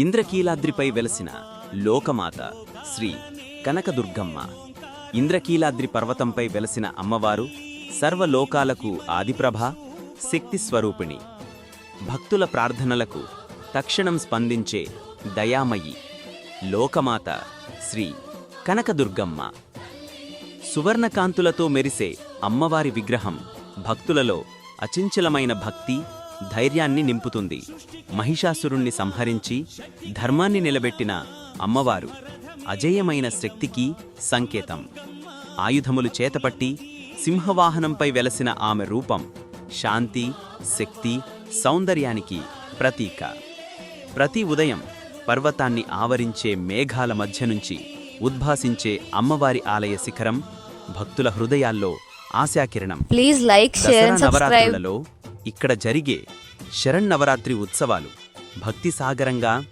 ఇంద్రకీలాద్రిపై వెలసిన లోకమాత శ్రీ కనకదుర్గమ్మ. ఇంద్రకీలాద్రి పర్వతంపై వెలసిన అమ్మవారు సర్వలోకాలకు ఆదిప్రభ, శక్తి స్వరూపిణి. భక్తుల ప్రార్థనలకు తక్షణం స్పందించే దయామయి లోకమాత శ్రీ కనకదుర్గమ్మ. సువర్ణకాంతులతో మెరిసే అమ్మవారి విగ్రహం భక్తులలో అచంచలమైన భక్తి, ధైర్యాన్ని నింపుతుంది. మహిషాసురుణ్ణి సంహరించి ధర్మాన్ని నిలబెట్టిన అమ్మవారు అజేయమైన శక్తికి సంకేతం. ఆయుధములు చేతపట్టి సింహవాహనంపై వెలసిన ఆమె రూపం శాంతి, శక్తి, సౌందర్యానికి ప్రతీక. ప్రతి ఉదయం పర్వతాన్ని ఆవరించే మేఘాల మధ్య నుంచి ఉద్భాసించే అమ్మవారి ఆలయ శిఖరం భక్తుల హృదయాల్లో ఆశాకిరణం. Please like, share and subscribe. నవరాత్రులలో ఇక్కడ జరిగే శరన్నవరాత్రి ఉత్సవాలు భక్తి సాగరంగా